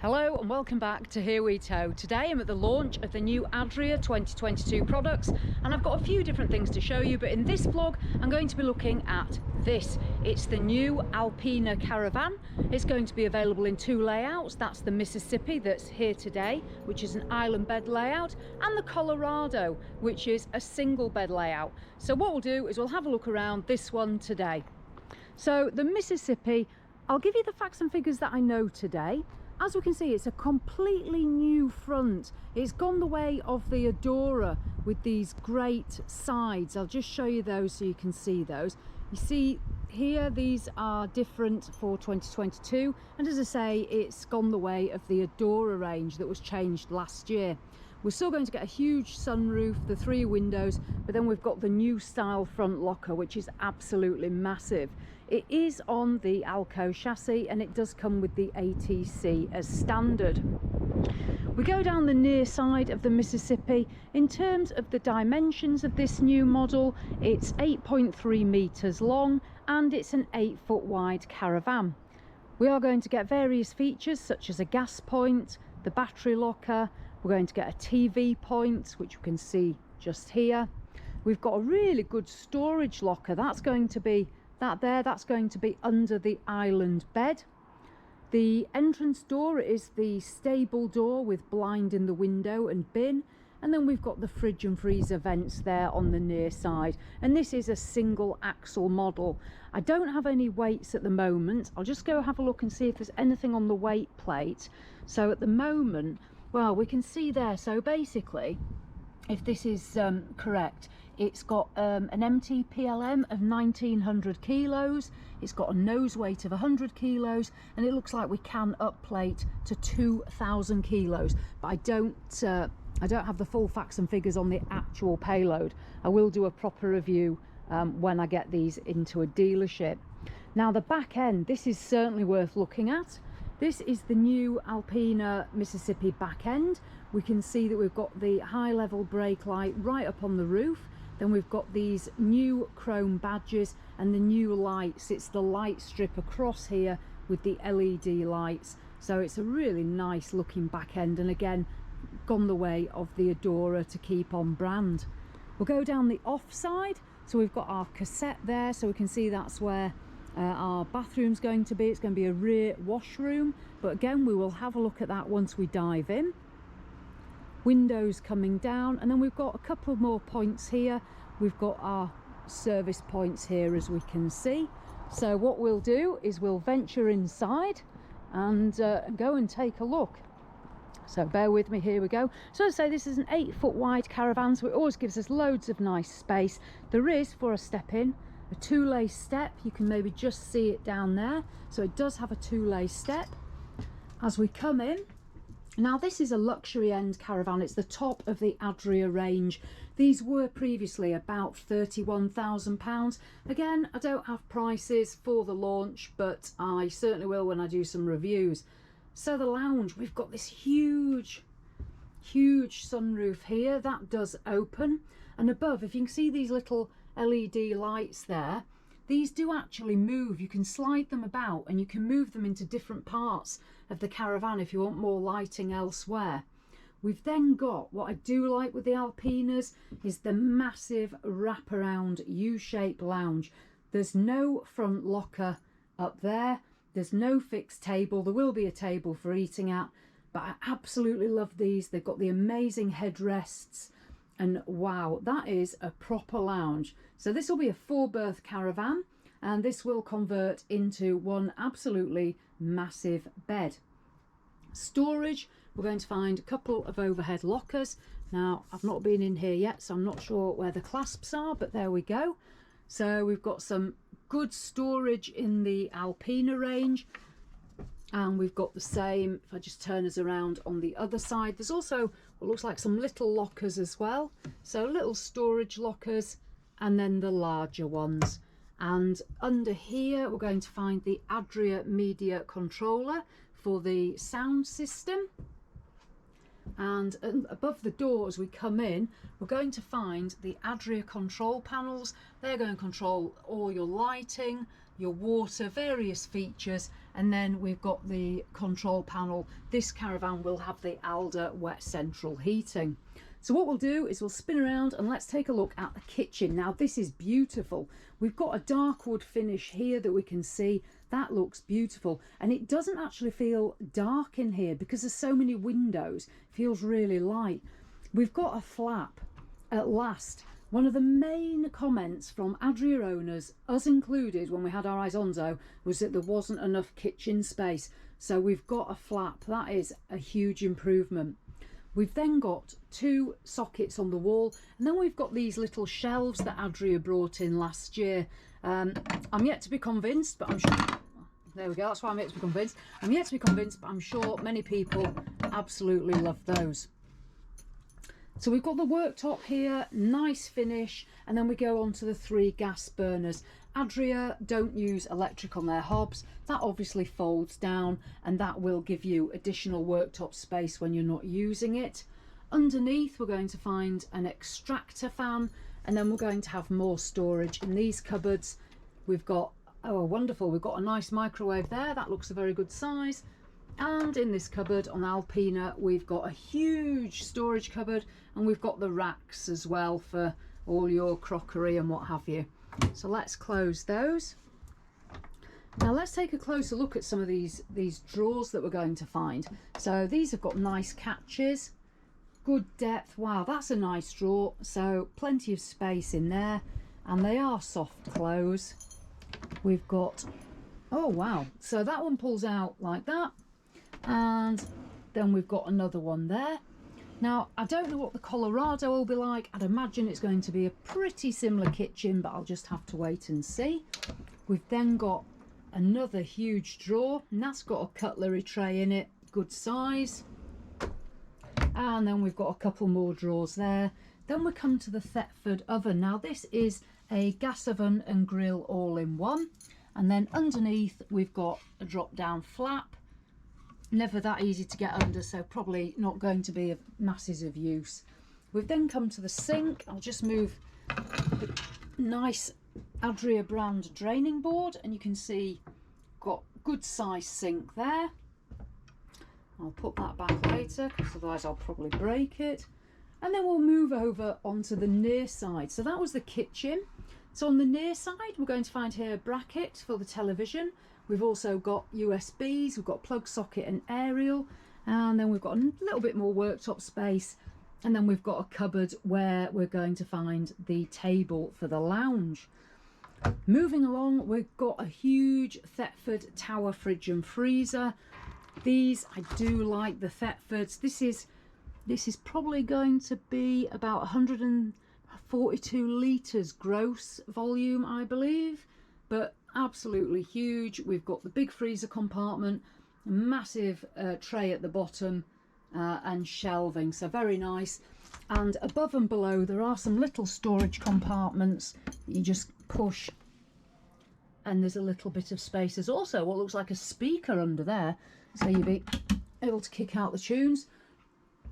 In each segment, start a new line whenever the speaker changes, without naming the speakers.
Hello and welcome back to Here We Tow. Today I'm at the launch of the new Adria 2022 products and I've got a few different things to show you, but in this vlog I'm going to be looking at this. It's the new Alpina Caravan. It's going to be available in two layouts. That's the Mississippi that's here today, which is an island bed layout, and the Colorado, which is a single bed layout. So what we'll do is we'll have a look around this one today. So the Mississippi, I'll give you the facts and figures that I know today. As we can see, it's a completely new front. It's gone the way of the Adria with these great sides. I'll just show you those so you can see those. You see here, these are different for 2022. And as I say, it's gone the way of the Adria range that was changed last year. We're still going to get a huge sunroof, the 3 windows, but then we've got the new style front locker, which is absolutely massive. It is on the Alco chassis and it does come with the ATC as standard. We go down the near side of the Mississippi. In terms of the dimensions of this new model, it's 8.3 meters long and it's an 8-foot wide Caravan. We are going to get various features such as a gas point, the battery locker. We're going to get a TV point, which you can see just here. We've got a really good storage locker. That's going to be that's going to be under the island bed. The entrance door is the stable door with blind in the window and bin. And then we've got the fridge and freezer vents there on the near side. And this is a single axle model. I don't have any weights at the moment. I'll just go have a look and see if there's anything on the weight plate. So at the moment, well, we can see there. So basically, if this is correct, it's got an MTPLM of 1900 kilos. It's got a nose weight of 100 kilos, and it looks like we can up plate to 2000 kilos. But I don't have the full facts and figures on the actual payload. I will do a proper review when I get these into a dealership. Now the back end, this is certainly worth looking at. This is the new Alpina Mississippi back end. We can see that we've got the high level brake light right up on the roof. Then we've got these new chrome badges and the new lights. It's the light strip across here with the LED lights. So it's a really nice looking back end, and again, gone the way of the Adria to keep on brand. We'll go down the off side. So we've got our cassette there, so we can see that's where our bathroom's going to be. It's going to be a rear washroom, but again, we will have a look at that once we dive in. Windows coming down, and then we've got a couple more points here. We've got our service points here, as we can see. So what we'll do is we'll venture inside and go and take a look. So bear with me, here we go. So as I say, this is an 8-foot wide Caravan, so it always gives us loads of nice space. There is, for a step in, a 2-lay step. You can maybe just see it down there. So it does have a 2-lay step. As we come in, now this is a luxury end Caravan. It's the top of the Adria range. These were previously about £31,000. Again, I don't have prices for the launch, but I certainly will when I do some reviews. So the lounge, we've got this huge sunroof here that does open, and above, if you can see these little LED lights there, these do actually move. You can slide them about and you can move them into different parts of the Caravan if you want more lighting elsewhere. We've then got, what I do like with the Alpinas is the massive wraparound U-shaped lounge. There's no front locker up there. There's no fixed table. There will be a table for eating at, but I absolutely love these. They've got the amazing headrests. And wow, that is a proper lounge. So this will be a 4-berth Caravan, and this will convert into one absolutely massive bed. Storage, we're going to find a couple of overhead lockers. Now, I've not been in here yet, so I'm not sure where the clasps are, but there we go. So we've got some good storage in the Alpina range. And we've got the same, if I just turn us around on the other side, there's also what looks like some little lockers as well. So little storage lockers, and then the larger ones. And under here, we're going to find the Adria media controller for the sound system. And above the door as we come in, we're going to find the Adria control panels. They're going to control all your lighting, your water, various features, and then we've got the control panel. This Caravan will have the Alde wet central heating. So what we'll do is we'll spin around and let's take a look at the kitchen. Now this is beautiful. We've got a dark wood finish here that we can see. That looks beautiful, and it doesn't actually feel dark in here because there's so many windows. It feels really light. We've got a flap at last. One of the main comments from Adria owners, us included when we had our Isonzo, was that there wasn't enough kitchen space. So we've got a flap. That is a huge improvement. We've then got 2 sockets on the wall, and then we've got these little shelves that Adria brought in last year. I'm yet to be convinced, but I'm sure... There we go, that's why I'm yet to be convinced. I'm yet to be convinced, but I'm sure many people absolutely love those. So we've got the worktop here, nice finish, and then we go on to the 3 gas burners. Adria don't use electric on their hobs. That obviously folds down, and that will give you additional worktop space when you're not using it. Underneath we're going to find an extractor fan, and then we're going to have more storage in these cupboards. We've got, oh wonderful, we've got a nice microwave there. That looks a very good size. And in this cupboard on Alpina we've got a huge storage cupboard, and we've got the racks as well for all your crockery and what have you. So let's close those. Now let's take a closer look at some of these drawers that we're going to find. So these have got nice catches, good depth. Wow, that's a nice drawer. So plenty of space in there, and they are soft close. We've got, oh wow, so that one pulls out like that, and then we've got another one there. Now I don't know what the Colorado will be like. I'd imagine it's going to be a pretty similar kitchen, but I'll just have to wait and see. We've then got another huge drawer, and that's got a cutlery tray in it, good size. And then we've got a couple more drawers there. Then we come to the Thetford oven. Now this is a gas oven and grill all in one, and then underneath we've got a drop down flap. Never that easy to get under, so probably not going to be of masses of use. We've then come to the sink. I'll just move the nice Adria brand draining board, and you can see got good size sink there. I'll put that back later because otherwise I'll probably break it. And then we'll move over onto the near side. So that was the kitchen. So on the near side we're going to find here a bracket for the television. We've also got USBs, we've got plug socket and aerial, and then we've got a little bit more worktop space, and then we've got a cupboard where we're going to find the table for the lounge. Moving along, we've got a huge Thetford tower fridge and freezer. These, I do like the Thetfords. This is probably going to be about 142 litres gross volume, I believe, but absolutely huge. We've got the big freezer compartment, a massive tray at the bottom, and shelving, so very nice. And above and below there are some little storage compartments that you just push, and there's a little bit of space. There's also what looks like a speaker under there, so you'll be able to kick out the tunes.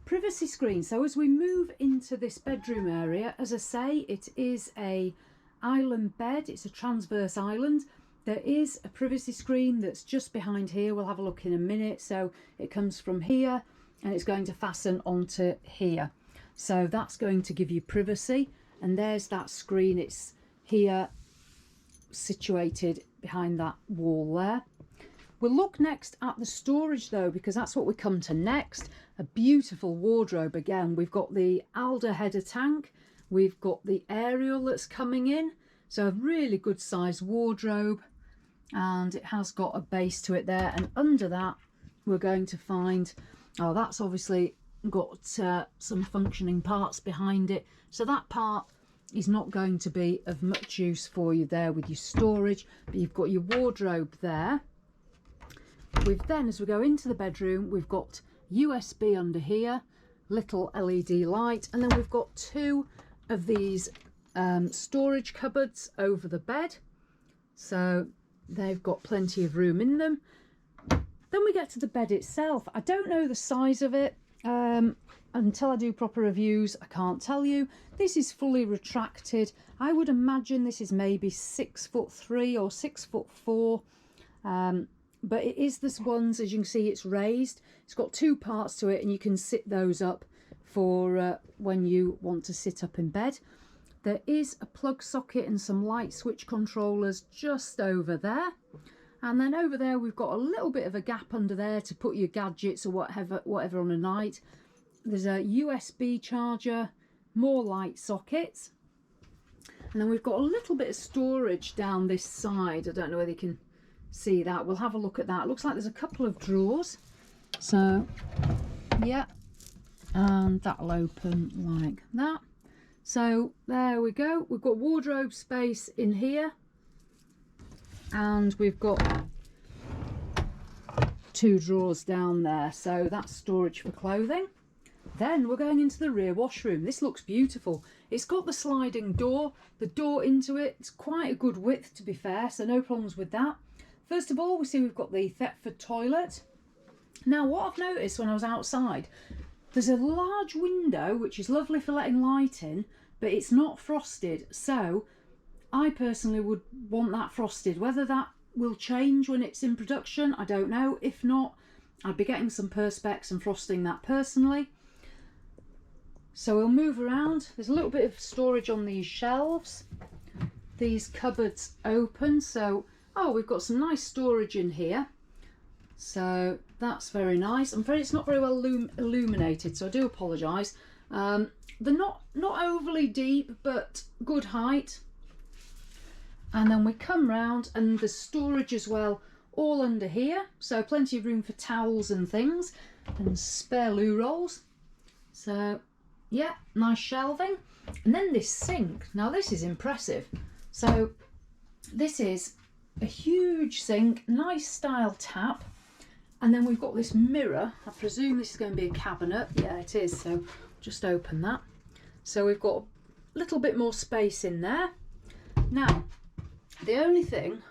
Privacy screen. So as we move into this bedroom area, as I say, it is a island bed. It's a transverse island. There is a privacy screen that's just behind here. We'll have a look in a minute. So it comes from here and it's going to fasten onto here. So that's going to give you privacy. And there's that screen. It's here, situated behind that wall there. We'll look next at the storage though, because that's what we come to next. A beautiful wardrobe again. We've got the Alde header tank. We've got the aerial that's coming in. So a really good sized wardrobe, and it has got a base to it there. And under that we're going to find, oh, that's obviously got some functioning parts behind it. So that part is not going to be of much use for you there with your storage, but you've got your wardrobe there. We've then, as we go into the bedroom, we've got USB under here, little LED light, and then we've got two of these storage cupboards over the bed, so they've got plenty of room in them. Then we get to the bed itself. I don't know the size of it until I do proper reviews. I can't tell you. This is fully retracted. I would imagine this is maybe 6'3" or 6'4". but it is this ones, as you can see, it's raised. It's got two parts to it, and you can sit those up for when you want to sit up in bed. There is a plug socket and some light switch controllers just over there. And then over there we've got a little bit of a gap under there to put your gadgets or whatever on a night. There's a USB charger, more light sockets. And then we've got a little bit of storage down this side. I don't know whether you can see that. We'll have a look at that. It looks like there's a couple of drawers. So, yeah. And that'll open like that. So there we go. We've got wardrobe space in here. And we've got two drawers down there. So that's storage for clothing. Then we're going into the rear washroom. This looks beautiful. It's got the sliding door, the door into it. It's quite a good width, to be fair, so no problems with that. First of all, we see we've got the Thetford toilet. Now, what I've noticed when I was outside, there's a large window, which is lovely for letting light in, but it's not frosted. So I personally would want that frosted. Whether that will change when it's in production, I don't know. If not, I'd be getting some Perspex and frosting that personally. So we'll move around. There's a little bit of storage on these shelves. These cupboards open, so we've got some nice storage in here. So that's very nice. I'm afraid it's not very well illuminated, so I do apologise. They're not overly deep, but good height. And then we come round, and there's storage as well, all under here. So plenty of room for towels and things, and spare loo rolls. So yeah, nice shelving. And then this sink. Now this is impressive. So this is a huge sink, nice style tap. And then we've got this mirror. I presume this is going to be a cabinet. Yeah, it is. So just open that. So we've got a little bit more space in there. Now, the only thing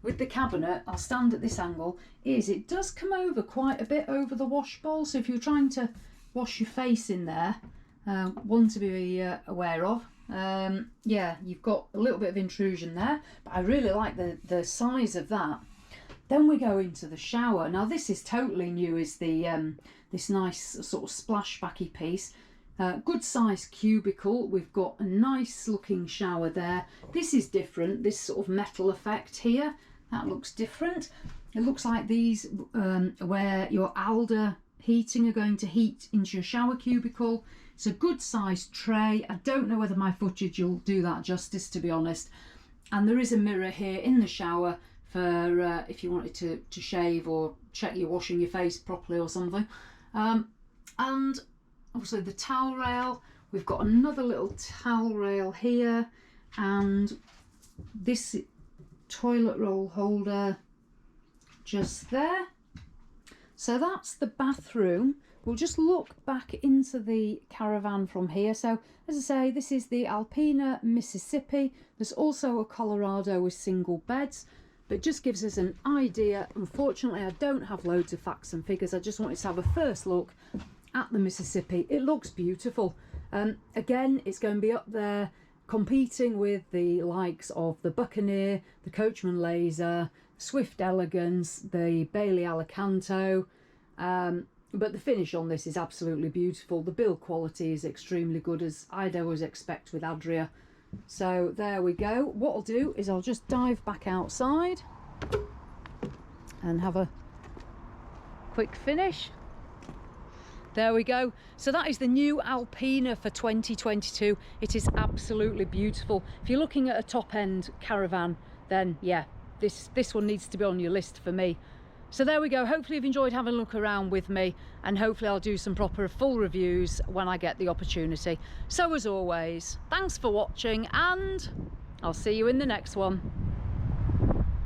with the cabinet, I'll stand at this angle, is it does come over quite a bit over the wash bowl. So if you're trying to wash your face in there, one to be aware of. Yeah, you've got a little bit of intrusion there, but I really like the size of that. Then we go into the shower. Now this is totally new, is the this nice sort of splashbacky piece. Good size cubicle. We've got a nice looking shower there. This is different, this sort of metal effect here, that looks different. It looks like these where your Alde heating are going to heat into your shower cubicle. It's a good sized tray. I don't know whether my footage will do that justice, to be honest. And there is a mirror here in the shower for if you wanted to shave or check you're washing your face properly or something. And obviously the towel rail. We've got another little towel rail here, and this toilet roll holder just there. So that's the bathroom. We'll just look back into the Caravan from here. So as I say, this is the Alpina Mississippi. There's also a Colorado with single beds, but it just gives us an idea. Unfortunately, I don't have loads of facts and figures. I just wanted to have a first look at the Mississippi. It looks beautiful. Again, it's going to be up there competing with the likes of the Buccaneer, the Coachman Laser, Swift Elegance, the Bailey Alicanto, but the finish on this is absolutely beautiful. The build quality is extremely good, as I'd always expect with Adria. So there we go. What I'll do is I'll just dive back outside and have a quick finish. There we go. So that is the new Alpina for 2022. It is absolutely beautiful. If you're looking at a top end Caravan, then yeah, this one needs to be on your list for me. So there we go. Hopefully you've enjoyed having a look around with me, and hopefully I'll do some proper full reviews when I get the opportunity. So as always, thanks for watching, and I'll see you in the next one.